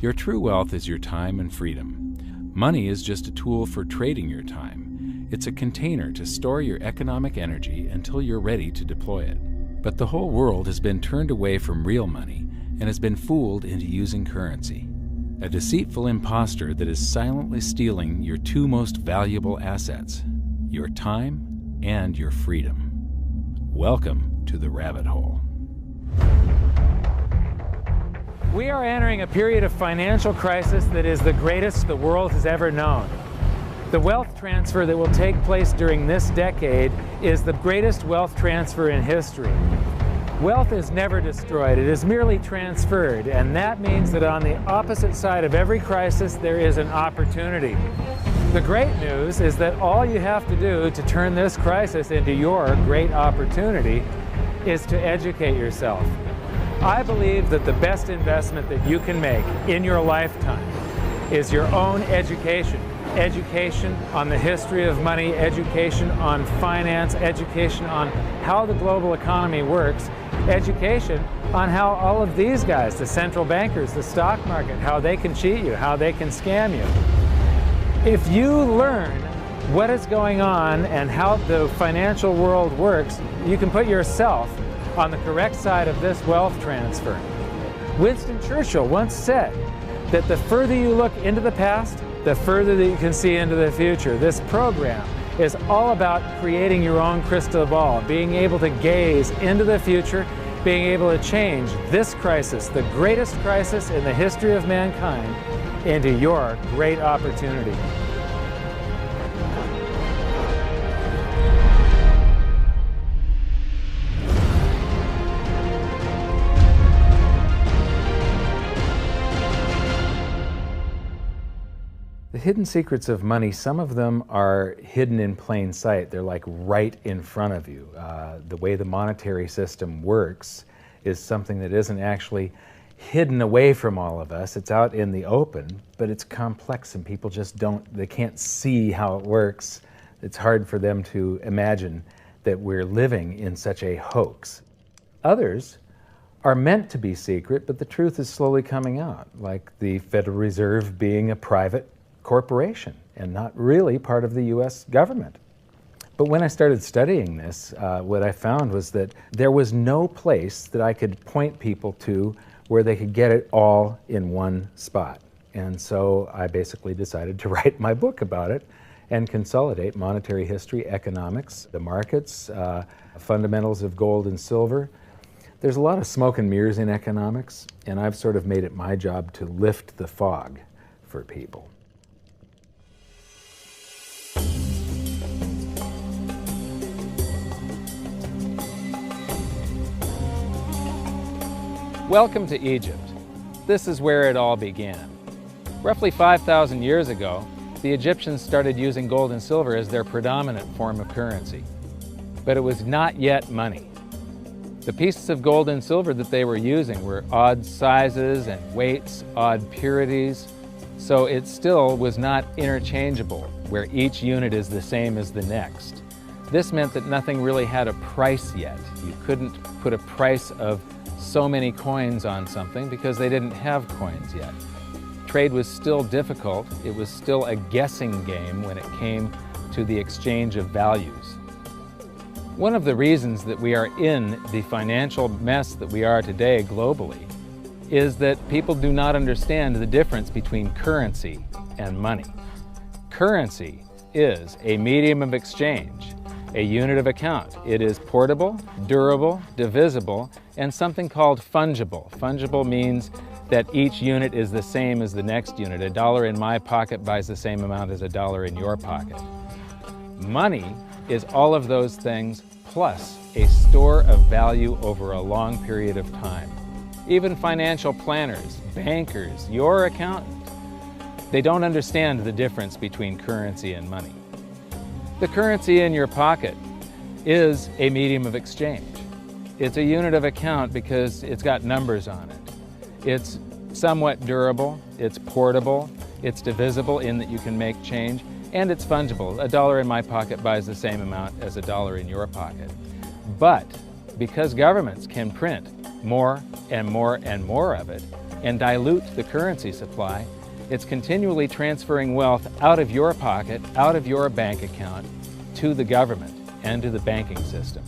Your true wealth is your time and freedom. Money is just a tool for trading your time. It's a container to store your economic energy until you're ready to deploy it. But the whole world has been turned away from real money and has been fooled into using currency. A deceitful impostor that is silently stealing your two most valuable assets, your time and your freedom. Welcome to the rabbit hole. We are entering a period of financial crisis that is the greatest the world has ever known. The wealth transfer that will take place during this decade is the greatest wealth transfer in history. Wealth is never destroyed, it is merely transferred, and that means that on the opposite side of every crisis there is an opportunity. The great news is that all you have to do to turn this crisis into your great opportunity is to educate yourself. I believe that the best investment that you can make in your lifetime is your own education. Education on the history of money, education on finance, education on how the global economy works, education on how all of these guys, the central bankers, the stock market, how they can cheat you, how they can scam you. If you learn what is going on and how the financial world works, you can put yourself on the correct side of this wealth transfer. Winston Churchill once said that the further you look into the past, the further that you can see into the future. This program is all about creating your own crystal ball, being able to gaze into the future, being able to change this crisis, the greatest crisis in the history of mankind, into your great opportunity. The hidden secrets of money, some of them are hidden in plain sight. They're like right in front of you. The way the monetary system works is something that isn't actually hidden away from all of us. It's out in the open, but it's complex and people just they can't see how it works. It's hard for them to imagine that we're living in such a hoax. Others are meant to be secret, but the truth is slowly coming out, like the Federal Reserve being a private corporation and not really part of the U.S. government. But when I started studying this, what I found was that there was no place that I could point people to where they could get it all in one spot. And so I basically decided to write my book about it and consolidate monetary history, economics, the markets, fundamentals of gold and silver. There's a lot of smoke and mirrors in economics, and I've sort of made it my job to lift the fog for people. Welcome to Egypt. This is where it all began. Roughly 5,000 years ago, the Egyptians started using gold and silver as their predominant form of currency. But it was not yet money. The pieces of gold and silver that they were using were odd sizes and weights, odd purities, so it still was not interchangeable, where each unit is the same as the next. This meant that nothing really had a price yet. You couldn't put a price of so many coins on something because they didn't have coins yet. Trade was still difficult. It was still a guessing game when it came to the exchange of values. One of the reasons that we are in the financial mess that we are today globally is that people do not understand the difference between currency and money. Currency is a medium of exchange, a unit of account. It is portable, durable, divisible, and something called fungible. Fungible means that each unit is the same as the next unit. A dollar in my pocket buys the same amount as a dollar in your pocket. Money is all of those things plus a store of value over a long period of time. Even financial planners, bankers, your accountant, they don't understand the difference between currency and money. The currency in your pocket is a medium of exchange. It's a unit of account because it's got numbers on it. It's somewhat durable, it's portable, it's divisible in that you can make change, and it's fungible. A dollar in my pocket buys the same amount as a dollar in your pocket. But because governments can print more and more and more of it, and dilute the currency supply, it's continually transferring wealth out of your pocket, out of your bank account, to the government and to the banking system.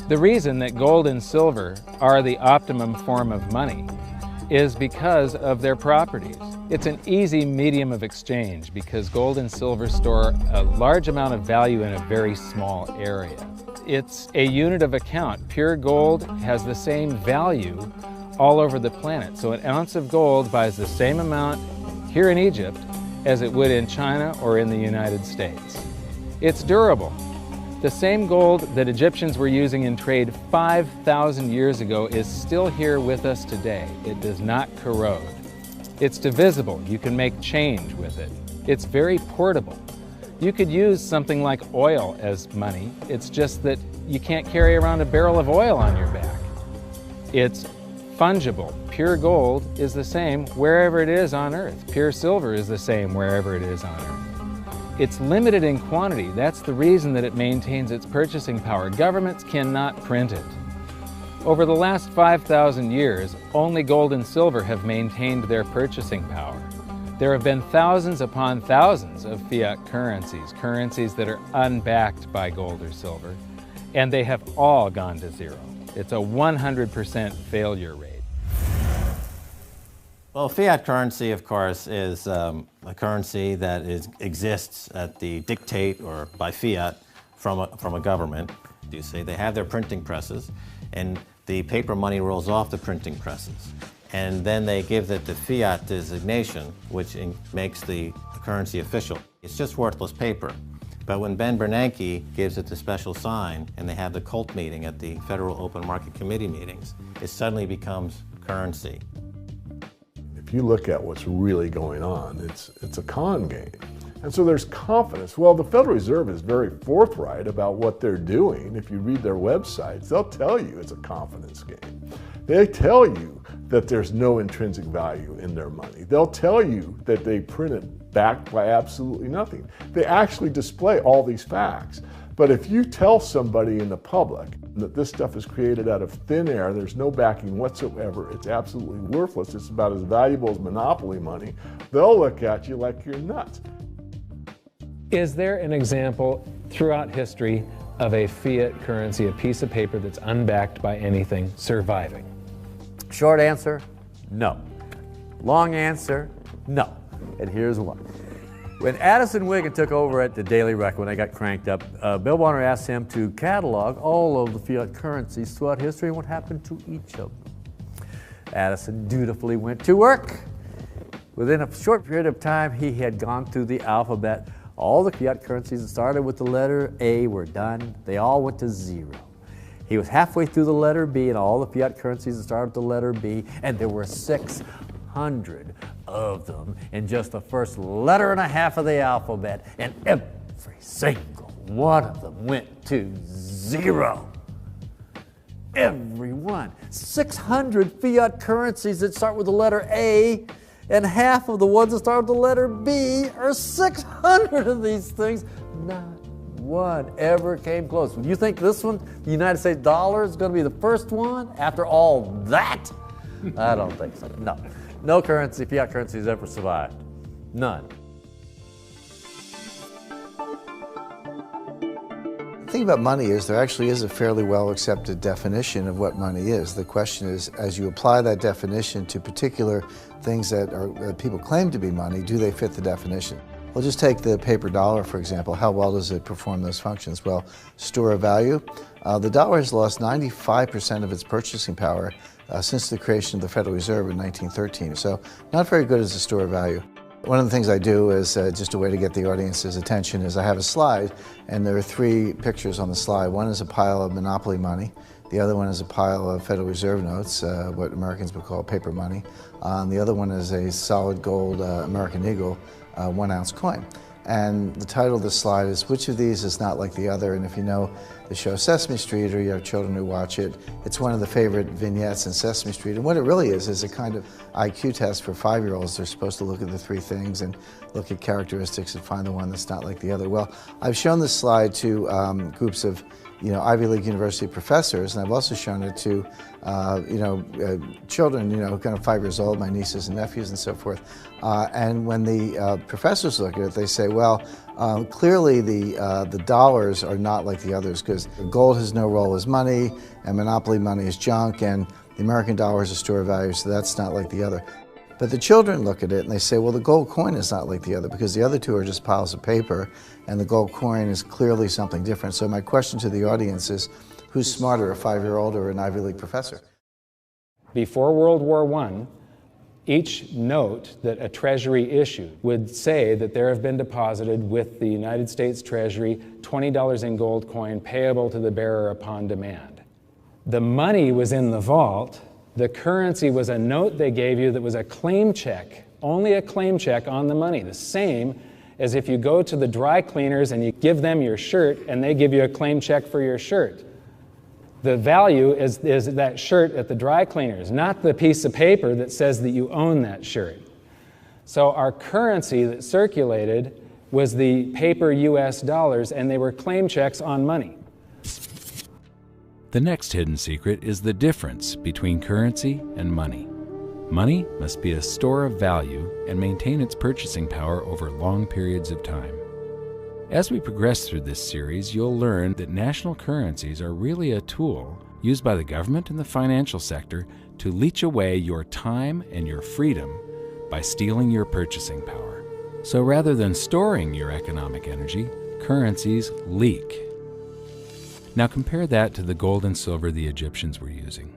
The reason that gold and silver are the optimum form of money is because of their properties. It's an easy medium of exchange because gold and silver store a large amount of value in a very small area. It's a unit of account. Pure gold has the same value all over the planet. So an ounce of gold buys the same amount here in Egypt as it would in China or in the United States. It's durable. The same gold that Egyptians were using in trade 5,000 years ago is still here with us today. It does not corrode. It's divisible. You can make change with it. It's very portable. You could use something like oil as money. It's just that you can't carry around a barrel of oil on your back. It's fungible. Pure gold is the same wherever it is on Earth. Pure silver is the same wherever it is on Earth. It's limited in quantity. That's the reason that it maintains its purchasing power. Governments cannot print it. Over the last 5,000 years, only gold and silver have maintained their purchasing power. There have been thousands upon thousands of fiat currencies, currencies that are unbacked by gold or silver, and they have all gone to zero. It's a 100% failure rate. Well, fiat currency, of course, is a currency that exists at the dictate or by fiat from a government. You see, they have their printing presses, and the paper money rolls off the printing presses. And then they give it the fiat designation, which makes the currency official. It's just worthless paper. But when Ben Bernanke gives it the special sign and they have the cult meeting at the Federal Open Market Committee meetings, it suddenly becomes currency. If you look at what's really going on, it's a con game. And so there's confidence. Well, the Federal Reserve is very forthright about what they're doing. If you read their websites, they'll tell you it's a confidence game. They tell you that there's no intrinsic value in their money. They'll tell you that they print it backed by absolutely nothing. They actually display all these facts. But if you tell somebody in the public that this stuff is created out of thin air, there's no backing whatsoever, it's absolutely worthless, it's about as valuable as monopoly money, they'll look at you like you're nuts. Is there an example throughout history of a fiat currency, a piece of paper that's unbacked by anything, surviving? Short answer, no. Long answer, no. And here's why. When Addison Wiggin took over at the Daily Record, when they got cranked up, Bill Bonner asked him to catalog all of the fiat currencies throughout history and what happened to each of them. Addison dutifully went to work. Within a short period of time, he had gone through the alphabet. All the fiat currencies that started with the letter A were done. They all went to zero. He was halfway through the letter B and all the fiat currencies that started with the letter B, and there were 600 of them in just the first letter and a half of the alphabet, and every single one of them went to zero. Every one. 600 fiat currencies that start with the letter A, and half of the ones that start with the letter B are 600 of these things. Not one ever came close. You think this one, the United States dollar, is going to be the first one after all that? I don't think so. No. No currency, fiat currency has ever survived. None. The thing about money is there actually is a fairly well accepted definition of what money is. The question is, as you apply that definition to particular things that people claim to be money, do they fit the definition? We'll just take the paper dollar, for example. How well does it perform those functions? Well, store of value. The dollar has lost 95% of its purchasing power since the creation of the Federal Reserve in 1913. So not very good as a store of value. One of the things I do is just a way to get the audience's attention is I have a slide, and there are 3 pictures on the slide. One is a pile of monopoly money. The other one is a pile of Federal Reserve notes, what Americans would call paper money. And the other one is a solid gold American Eagle 1-ounce coin. And the title of the slide is, which of these is not like the other? And if you know the show Sesame Street, or you have children who watch it, it's one of the favorite vignettes in Sesame Street. And what it really is a kind of IQ test for 5-year-olds. They're supposed to look at the 3 things and look at characteristics and find the one that's not like the other. Well, I've shown this slide to groups of Ivy League University professors, and I've also shown it to, children, kind of 5 years old, my nieces and nephews and so forth. And when the professors look at it, they say, well, clearly the dollars are not like the others because gold has no role as money, and monopoly money is junk, and the American dollar is a store of value, so that's not like the other. But the children look at it and they say, well, the gold coin is not like the other because the other two are just piles of paper and the gold coin is clearly something different. So my question to the audience is, who's smarter, a 5-year-old or an Ivy League professor? Before World War I, each note that a Treasury issued would say that there have been deposited with the United States Treasury $20 in gold coin payable to the bearer upon demand. The money was in the vault. The currency was a note they gave you that was a claim check, only a claim check on the money, the same as if you go to the dry cleaners and you give them your shirt and they give you a claim check for your shirt. The value is that shirt at the dry cleaners, not the piece of paper that says that you own that shirt. So our currency that circulated was the paper US dollars, and they were claim checks on money. The next hidden secret is the difference between currency and money. Money must be a store of value and maintain its purchasing power over long periods of time. As we progress through this series, you'll learn that national currencies are really a tool used by the government and the financial sector to leech away your time and your freedom by stealing your purchasing power. So rather than storing your economic energy, currencies leak. Now compare that to the gold and silver the Egyptians were using.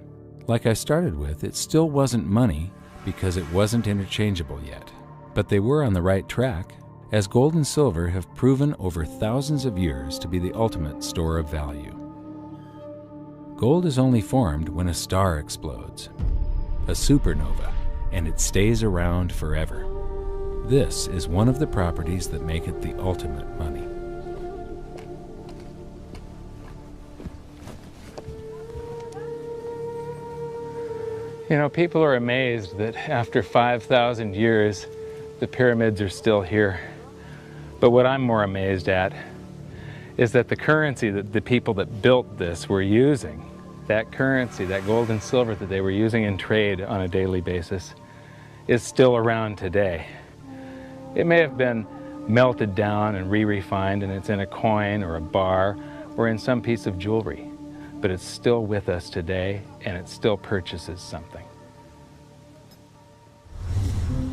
Like I started with, it still wasn't money because it wasn't interchangeable yet. But they were on the right track, as gold and silver have proven over thousands of years to be the ultimate store of value. Gold is only formed when a star explodes, a supernova, and it stays around forever. This is one of the properties that make it the ultimate money. People are amazed that after 5,000 years, the pyramids are still here. But what I'm more amazed at is that the currency that the people that built this were using, that currency, that gold and silver that they were using in trade on a daily basis, is still around today. It may have been melted down and re-refined, and it's in a coin or a bar or in some piece of jewelry. But it's still with us today, and it still purchases something.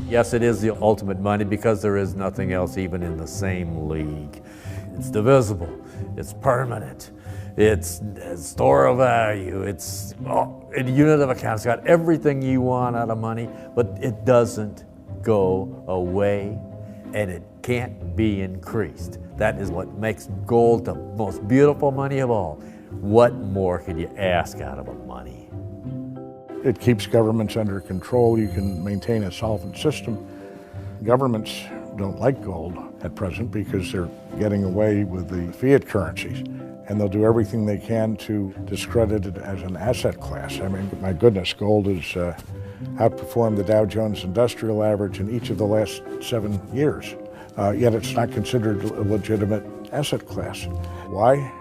Yes, it is the ultimate money because there is nothing else even in the same league. It's divisible, it's permanent, it's a store of value, it's a unit of account. It's got everything you want out of money, but it doesn't go away, and it can't be increased. That is what makes gold the most beautiful money of all. What more could you ask out of a money? It keeps governments under control. You can maintain a solvent system. Governments don't like gold at present because they're getting away with the fiat currencies, and they'll do everything they can to discredit it as an asset class. I mean, my goodness, gold has outperformed the Dow Jones Industrial Average in each of the last 7 years, yet it's not considered a legitimate asset class. Why?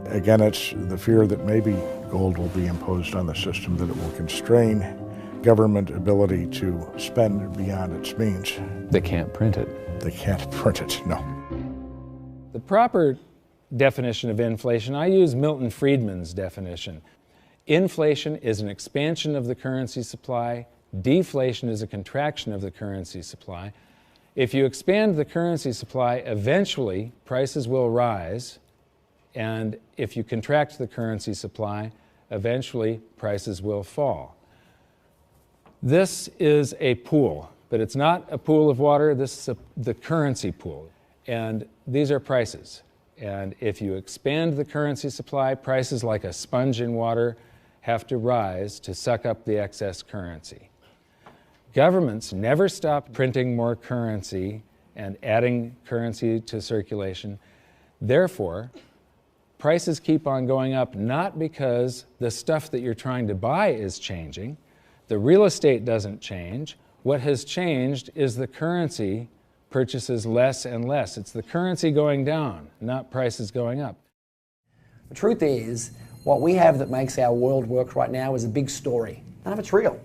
Again, it's the fear that maybe gold will be imposed on the system, that it will constrain government ability to spend beyond its means. They can't print it. They can't print it, no. The proper definition of inflation, I use Milton Friedman's definition. Inflation is an expansion of the currency supply. Deflation is a contraction of the currency supply. If you expand the currency supply, eventually prices will rise. And if you contract the currency supply, eventually prices will fall. This is a pool, but it's not a pool of water. This is the currency pool. And these are prices. And if you expand the currency supply, prices like a sponge in water have to rise to suck up the excess currency. Governments never stop printing more currency and adding currency to circulation. Therefore, prices keep on going up, not because the stuff that you're trying to buy is changing. The real estate doesn't change. What has changed is the currency purchases less and less. It's the currency going down, not prices going up. The truth is, what we have that makes our world work right now is a big story. None of it's real.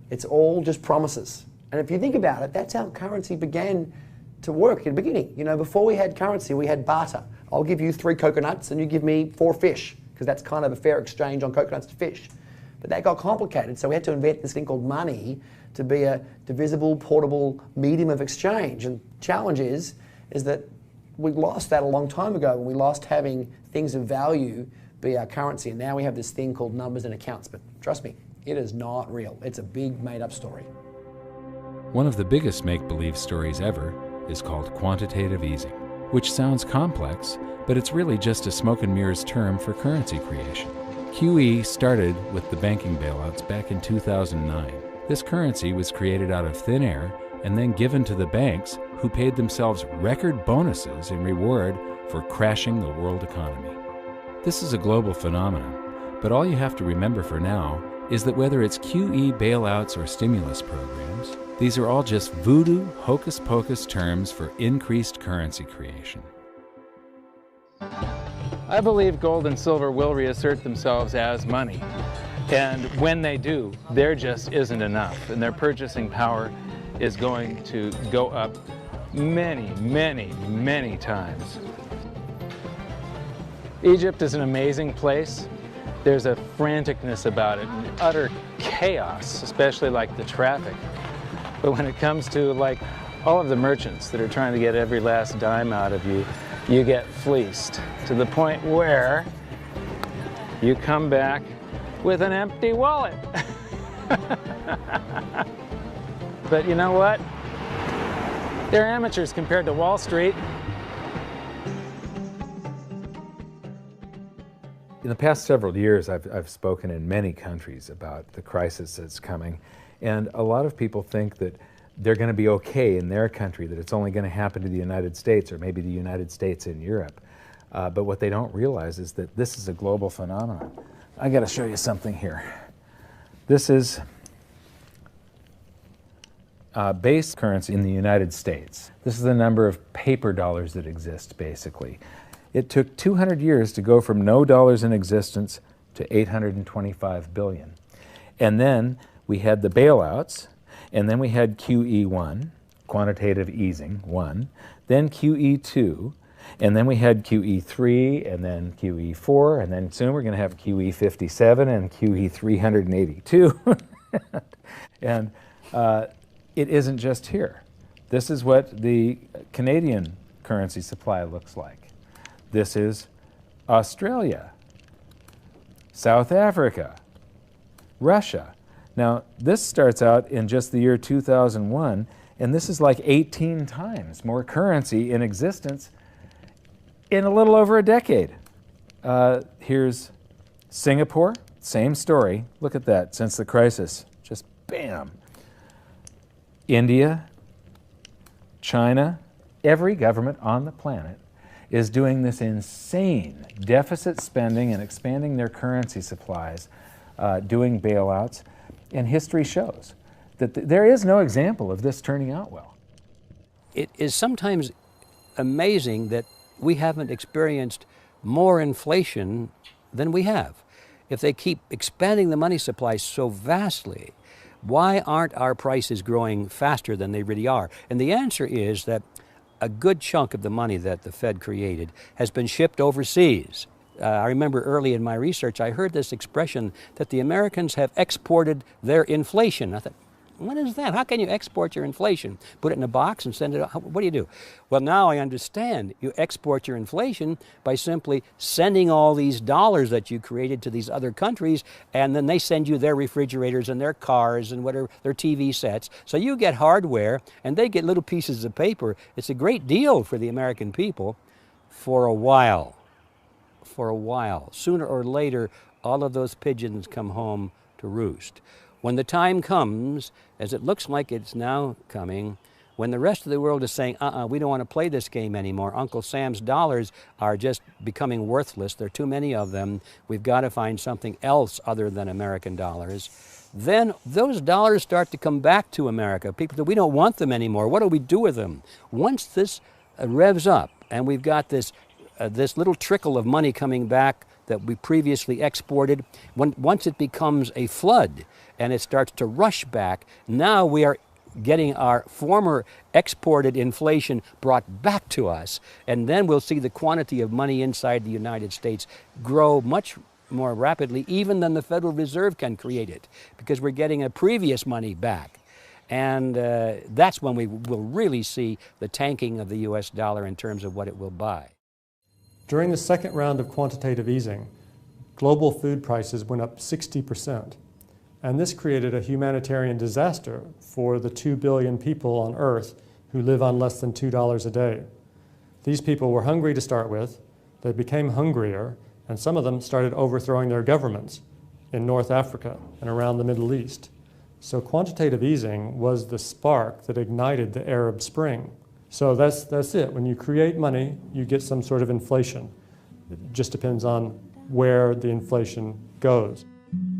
It's all just promises. And if you think about it, that's how currency began to work in the beginning. You know, before we had currency, we had barter. I'll give you 3 coconuts and you give me 4 fish, because that's kind of a fair exchange on coconuts to fish. But that got complicated, so we had to invent this thing called money to be a divisible, portable medium of exchange. And the challenge is that we lost that a long time ago, when we lost having things of value be our currency, and now we have this thing called numbers and accounts. But trust me, it is not real. It's a big made-up story. One of the biggest make-believe stories ever is called quantitative easing, which sounds complex, but it's really just a smoke and mirrors term for currency creation. QE started with the banking bailouts back in 2009. This currency was created out of thin air and then given to the banks, who paid themselves record bonuses in reward for crashing the world economy. This is a global phenomenon, but all you have to remember for now is that whether it's QE bailouts or stimulus programs, these are all just voodoo, hocus-pocus terms for increased currency creation. I believe gold and silver will reassert themselves as money. And when they do, there just isn't enough. And their purchasing power is going to go up many, many, many times. Egypt is an amazing place. There's a franticness about it, utter chaos, especially like the traffic. But when it comes to like all of the merchants that are trying to get every last dime out of you, you get fleeced to the point where you come back with an empty wallet. But you know what? They're amateurs compared to Wall Street. In the past several years, I've spoken in many countries about the crisis that's coming, and a lot of people think that they're going to be okay in their country, that it's only going to happen to the United States or maybe the United States in Europe. But what they don't realize is that this is a global phenomenon. I got to show you something here. This is base currency in the United States. This is the number of paper dollars that exist, basically. It took 200 years to go from no dollars in existence to 825 billion. And then we had the bailouts, and then we had QE1, quantitative easing 1, then QE2, and then we had QE3, and then QE4, and then soon we're going to have QE57 and QE382. And it isn't just here. This is what the Canadian currency supply looks like. This is Australia, South Africa, Russia. Now, this starts out in just the year 2001, and this is like 18 times more currency in existence in a little over a decade. Here's Singapore, same story. Look at that, since the crisis, just bam. India, China, every government on the planet is doing this insane deficit spending and expanding their currency supplies, doing bailouts. And history shows that there is no example of this turning out well. It is sometimes amazing that we haven't experienced more inflation than we have. If they keep expanding the money supply so vastly, why aren't our prices growing faster than they really are? And the answer is that a good chunk of the money that the Fed created has been shipped overseas. I remember early in my research, I heard this expression that the Americans have exported their inflation. I thought, what is that? How can you export your inflation? Put it in a box and send it out? What do you do? Well, now I understand. You export your inflation by simply sending all these dollars that you created to these other countries, and then they send you their refrigerators and their cars and whatever, their TV sets. So you get hardware, and they get little pieces of paper. It's a great deal for the American people for a while. For a while. Sooner or later, all of those pigeons come home to roost. When the time comes, as it looks like it's now coming, when the rest of the world is saying, we don't want to play this game anymore, Uncle Sam's dollars are just becoming worthless, there are too many of them, we've got to find something else other than American dollars, then those dollars start to come back to America. People say, we don't want them anymore, what do we do with them? Once this revs up and we've got this little trickle of money coming back that we previously exported, once it becomes a flood and it starts to rush back, now we are getting our former exported inflation brought back to us, and then we'll see the quantity of money inside the United States grow much more rapidly even than the Federal Reserve can create it, because we're getting a previous money back. And that's when we will really see the tanking of the US dollar in terms of what it will buy. During the second round of quantitative easing, global food prices went up 60%. And this created a humanitarian disaster for the 2 billion people on Earth who live on less than $2 a day. These people were hungry to start with, they became hungrier, and some of them started overthrowing their governments in North Africa and around the Middle East. So quantitative easing was the spark that ignited the Arab Spring. So that's it. When you create money, you get some sort of inflation. It just depends on where the inflation goes.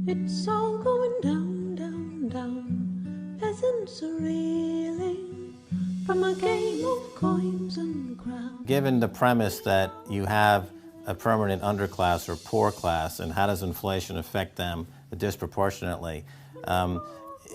It's all going down, down, down. Peasants are reeling from a game of coins and the ground. Given the premise that you have a permanent underclass or poor class, and how does inflation affect them disproportionately?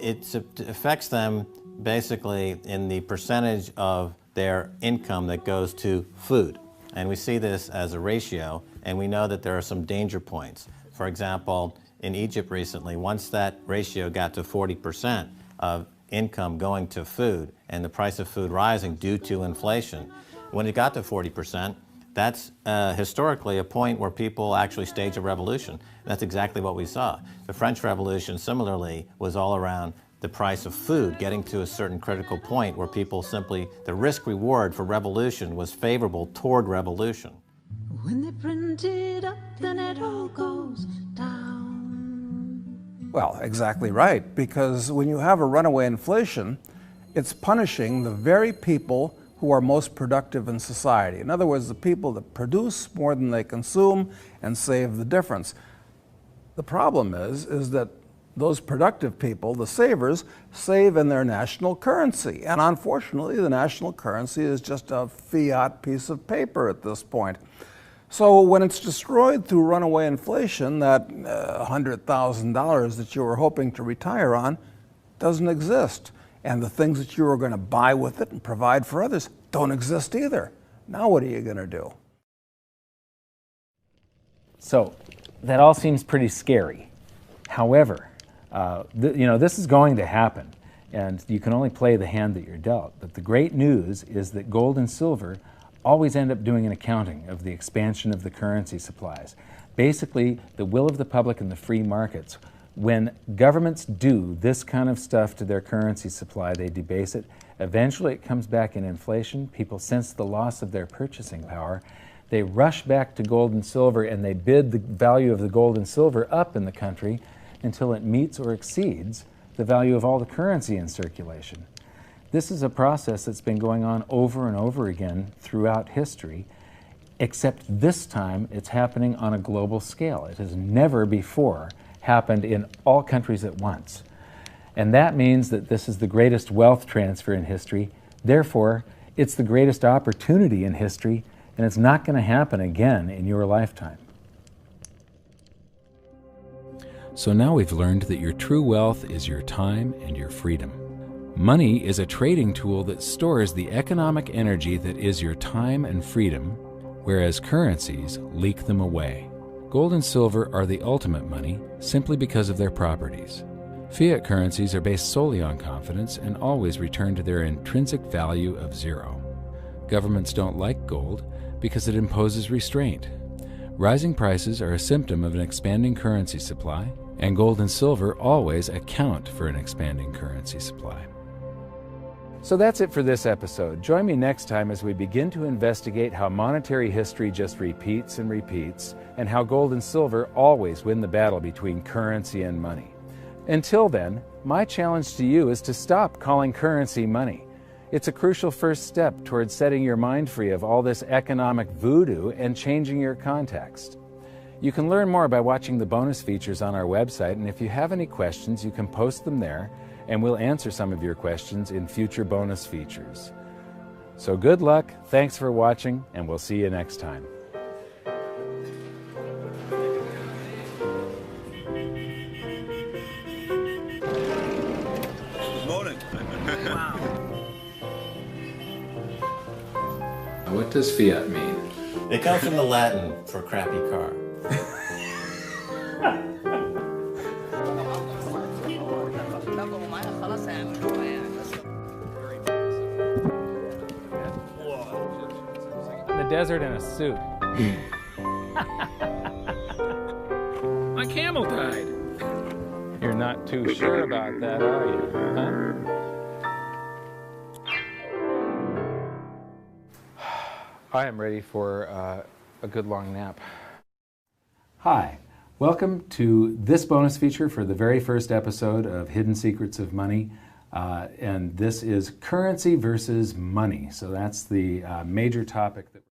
It affects them basically in the percentage of their income that goes to food. And we see this as a ratio, and we know that there are some danger points. For example, in Egypt recently, once that ratio got to 40% of income going to food and the price of food rising due to inflation, when it got to 40%, that's historically a point where people actually stage a revolution. And that's exactly what we saw. The French Revolution, similarly, was all around the price of food getting to a certain critical point where people simply, the risk-reward for revolution was favorable toward revolution. When they print it up, then it all goes down. Well, exactly right, because when you have a runaway inflation, it's punishing the very people who are most productive in society. In other words, the people that produce more than they consume and save the difference. The problem is that those productive people, the savers, save in their national currency. And unfortunately, the national currency is just a fiat piece of paper at this point. So when it's destroyed through runaway inflation, that $100,000 that you were hoping to retire on doesn't exist. And the things that you were going to buy with it and provide for others don't exist either. Now what are you going to do? So that all seems pretty scary. However, this is going to happen, and you can only play the hand that you're dealt. But the great news is that gold and silver always end up doing an accounting of the expansion of the currency supplies. Basically, the will of the public and the free markets. When governments do this kind of stuff to their currency supply, they debase it. Eventually it comes back in inflation. People sense the loss of their purchasing power. They rush back to gold and silver, and they bid the value of the gold and silver up in the country until it meets or exceeds the value of all the currency in circulation. This is a process that's been going on over and over again throughout history, except this time it's happening on a global scale. It has never before happened in all countries at once. And that means that this is the greatest wealth transfer in history. Therefore, it's the greatest opportunity in history, and it's not going to happen again in your lifetime. So now we've learned that your true wealth is your time and your freedom. Money is a trading tool that stores the economic energy that is your time and freedom, whereas currencies leak them away. Gold and silver are the ultimate money simply because of their properties. Fiat currencies are based solely on confidence and always return to their intrinsic value of zero. Governments don't like gold because it imposes restraint. Rising prices are a symptom of an expanding currency supply, and gold and silver always account for an expanding currency supply. So that's it for this episode. Join me next time as we begin to investigate how monetary history just repeats and repeats, and how gold and silver always win the battle between currency and money. Until then, my challenge to you is to stop calling currency money. It's a crucial first step towards setting your mind free of all this economic voodoo and changing your context. You can learn more by watching the bonus features on our website, and if you have any questions, you can post them there, and we'll answer some of your questions in future bonus features. So good luck, thanks for watching, and we'll see you next time. What does fiat mean? It comes from the Latin for crappy car. In the desert in a suit. My camel died. You're not too sure about that, are you? Huh? I am ready for a good long nap. Hi, welcome to this bonus feature for the very first episode of Hidden Secrets of Money. And this is currency versus money. So that's the major topic that